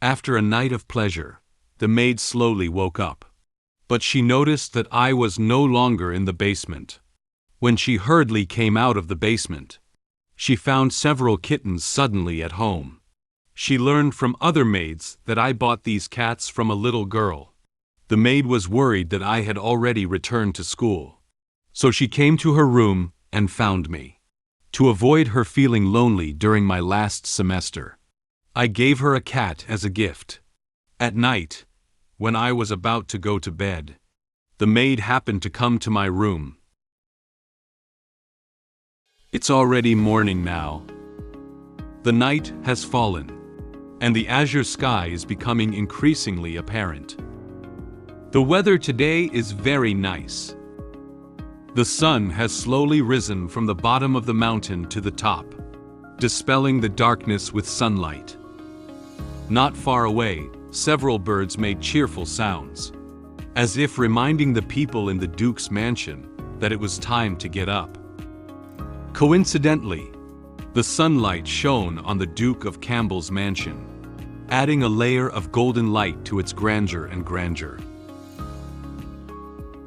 After a night of pleasure, the maid slowly woke up. But she noticed that I was no longer in the basement. When she hurriedly came out of the basement, she found several kittens suddenly at home. She learned from other maids that I bought these cats from a little girl. The maid was worried that I had already returned to school. So she came to her room and found me. To avoid her feeling lonely during my last semester, I gave her a cat as a gift. At night, when I was about to go to bed, the maid happened to come to my room. It's already morning now. The night has fallen, and the azure sky is becoming increasingly apparent. The weather today is very nice. The sun has slowly risen from the bottom of the mountain to the top, dispelling the darkness with sunlight. Not far away, several birds made cheerful sounds, as if reminding the people in the Duke's mansion that it was time to get up. Coincidentally, the sunlight shone on the Duke of Campbell's mansion, adding a layer of golden light to its grandeur and grandeur.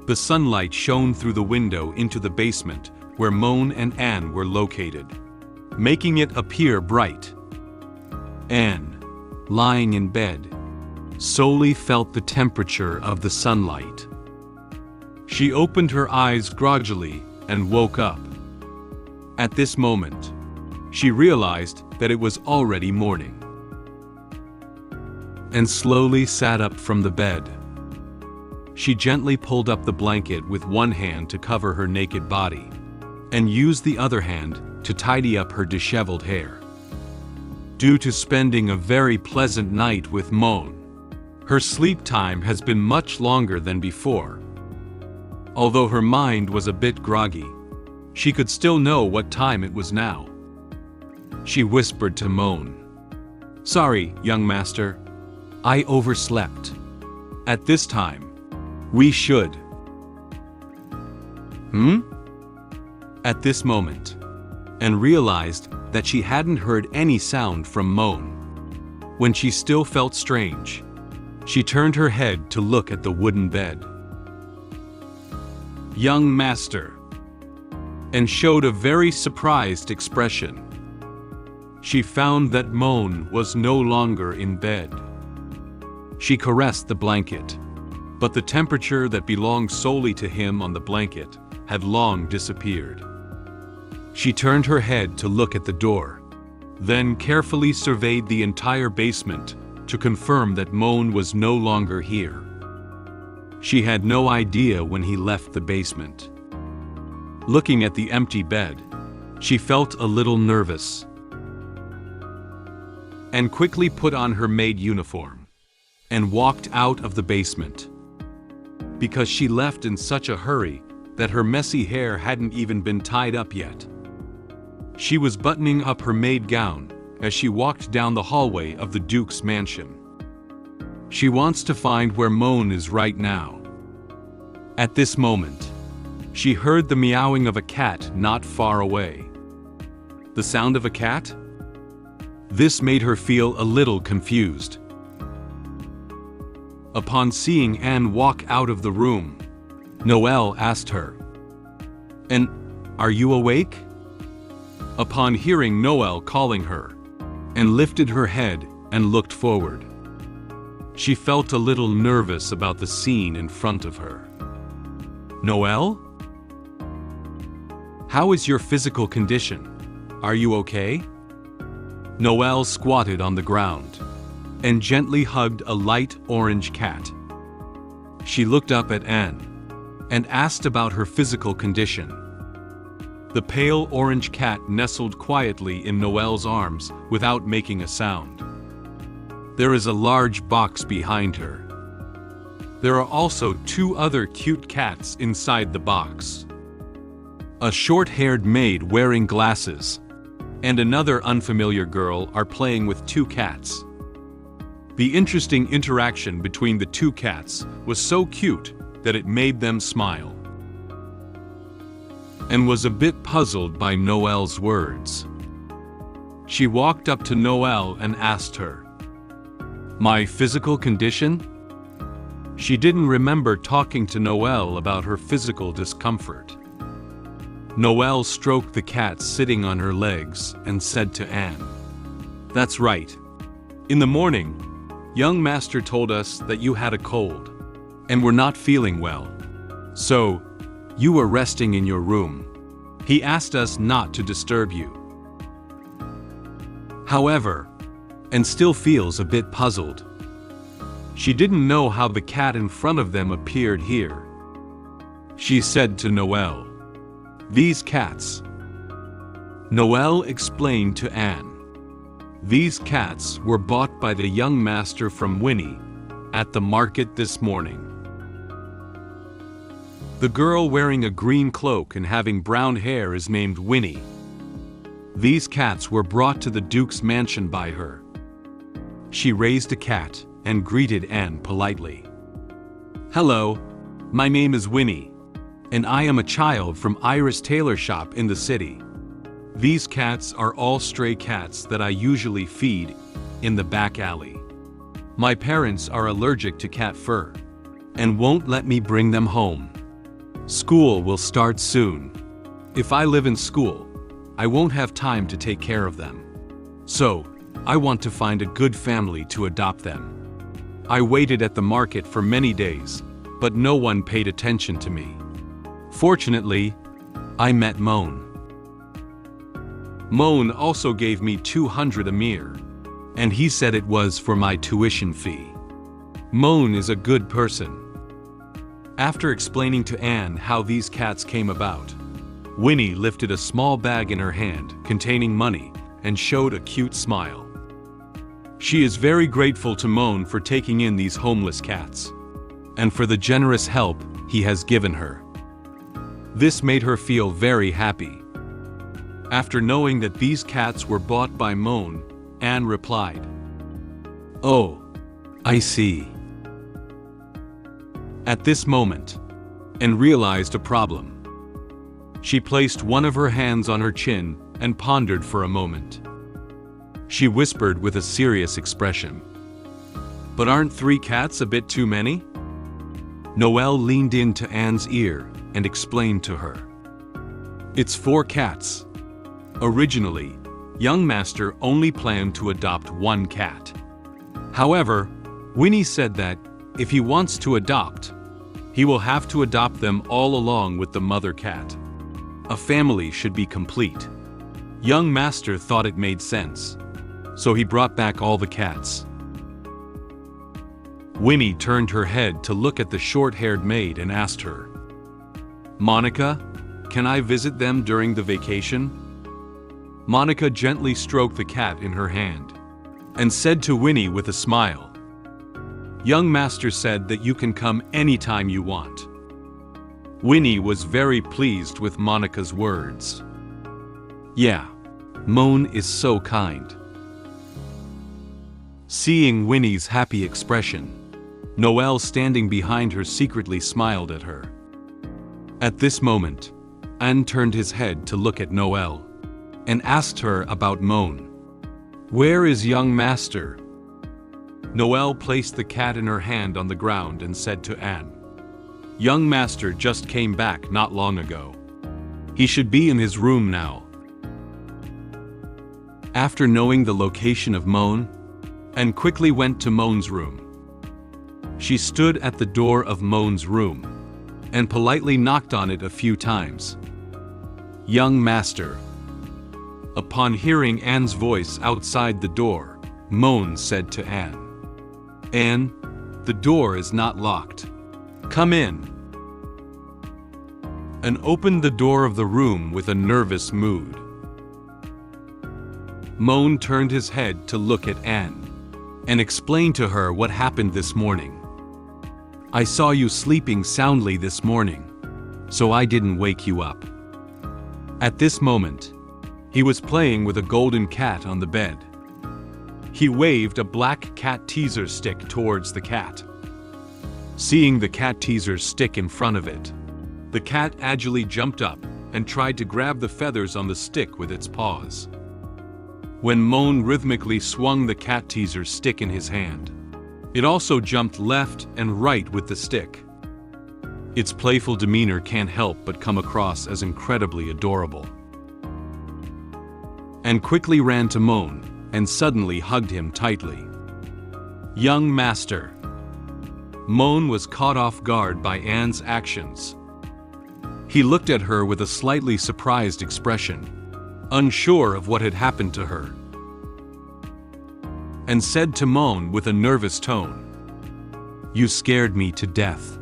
The sunlight shone through the window into the basement where Moen and Anne were located, making it appear bright. Anne, lying in bed, solely felt the temperature of the sunlight. She opened her eyes gradually and woke up. At this moment, she realized that it was already morning, and slowly sat up from the bed. She gently pulled up the blanket with one hand to cover her naked body, and used the other hand to tidy up her disheveled hair. Due to spending a very pleasant night with Moen, her sleep time has been much longer than before. Although her mind was a bit groggy, she could still know what time it was now. She whispered to Moen, "Sorry, young master, I overslept. At this time, we should." At this moment, and realized that she hadn't heard any sound from Moen. When she still felt strange, she turned her head to look at the wooden bed. "Young master," and showed a very surprised expression. She found that Moen was no longer in bed. She caressed the blanket, but the temperature that belonged solely to him on the blanket had long disappeared. She turned her head to look at the door, then carefully surveyed the entire basement to confirm that Moen was no longer here. She had no idea when he left the basement. Looking at the empty bed, she felt a little nervous, and quickly put on her maid uniform and walked out of the basement. Because she left in such a hurry that her messy hair hadn't even been tied up yet. She was buttoning up her maid gown as she walked down the hallway of the Duke's mansion. She wants to find where Moen is right now. At this moment, she heard the meowing of a cat not far away. The sound of a cat? This made her feel a little confused. Upon seeing Anne walk out of the room, Noelle asked her, "And are you awake?" Upon hearing Noelle calling her, and lifted her head and looked forward, she felt a little nervous about the scene in front of her. "Noelle? How is your physical condition? Are you okay?" Noelle squatted on the ground and gently hugged a light orange cat. She looked up at Anne and asked about her physical condition. The pale orange cat nestled quietly in Noelle's arms without making a sound. There is a large box behind her. There are also two other cute cats inside the box. A short-haired maid wearing glasses and another unfamiliar girl are playing with two cats. The interesting interaction between the two cats was so cute that it made them smile, and was a bit puzzled by Noelle's words. She walked up to Noelle and asked her, My physical condition? She didn't remember talking to Noelle about her physical discomfort. Noelle stroked the cat sitting on her legs and said to Anne, "That's right. In the morning, young master told us that you had a cold and were not feeling well. So, you were resting in your room. He asked us not to disturb you. However, and still feels a bit puzzled. She didn't know how the cat in front of them appeared here. She said to Noelle, 'These cats.'" Noelle explained to Anne, "These cats were bought by the young master from Winnie at the market this morning. The girl wearing a green cloak and having brown hair is named Winnie. These cats were brought to the Duke's mansion by her." She raised a cat and greeted Anne politely. "Hello, my name is Winnie, and I am a child from Iris Tailor Shop in the city. These cats are all stray cats that I usually feed in the back alley. My parents are allergic to cat fur and won't let me bring them home. School will start soon. If I live in school, I won't have time to take care of them. So, I want to find a good family to adopt them. I waited at the market for many days, but no one paid attention to me. Fortunately, I met Moen. Moen also gave me 200 amir, and he said it was for my tuition fee. Moen is a good person." After explaining to Anne how these cats came about, Winnie lifted a small bag in her hand containing money and showed a cute smile. She is very grateful to Moen for taking in these homeless cats, and for the generous help he has given her. This made her feel very happy. After knowing that these cats were bought by Moen, Anne replied, "Oh, I see." At this moment, Anne realized a problem. She placed one of her hands on her chin and pondered for a moment. She whispered with a serious expression, "But aren't 3 cats a bit too many?" Noelle leaned into Anne's ear and explained to her, "It's 4 cats. Originally, young master only planned to adopt 1 cat. However, Winnie said that if he wants to adopt, he will have to adopt them all along with the mother cat. A family should be complete. Young master thought it made sense, so he brought back all the cats." Winnie turned her head to look at the short-haired maid and asked her, "Monica, can I visit them during the vacation?" Monica gently stroked the cat in her hand and said to Winnie with a smile, "Young master said that you can come anytime you want." Winnie was very pleased with Monica's words. "Yeah, Moen is so kind." Seeing Winnie's happy expression, Noelle standing behind her secretly smiled at her. At this moment, Anne turned his head to look at Noelle and asked her about Moen. "Where is young master?" Noelle placed the cat in her hand on the ground and said to Anne, "Young master just came back not long ago. He should be in his room now." After knowing the location of Moen, Anne quickly went to Moen's room. She stood at the door of Moen's room and politely knocked on it a few times. "Young master." Upon hearing Anne's voice outside the door, Moen said to Anne, "Anne, the door is not locked. Come in." Anne opened the door of the room with a nervous mood. Moen turned his head to look at Anne and explained to her what happened this morning. "I saw you sleeping soundly this morning, so I didn't wake you up." At this moment, he was playing with a golden cat on the bed. He waved a black cat teaser stick towards the cat. Seeing the cat teaser stick in front of it, the cat agilely jumped up and tried to grab the feathers on the stick with its paws. When Moen rhythmically swung the cat teaser stick in his hand, It also jumped left and right with the stick. Its playful demeanor can't help but come across as incredibly adorable. And quickly ran to Moen and suddenly hugged him tightly. Young master. Moen was caught off guard by Anne's actions. He looked at her with a slightly surprised expression, unsure of what had happened to her, and said to Moen with a nervous tone, "You scared me to death.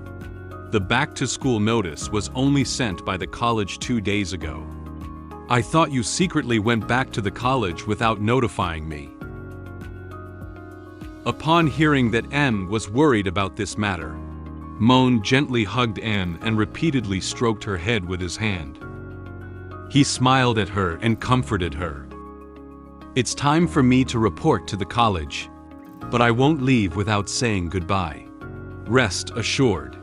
The back-to-school notice was only sent by the college 2 days ago. I thought you secretly went back to the college without notifying me." Upon hearing that Anne was worried about this matter, Moen gently hugged Anne and repeatedly stroked her head with his hand. He smiled at her and comforted her. "It's time for me to report to the college, but I won't leave without saying goodbye. Rest assured."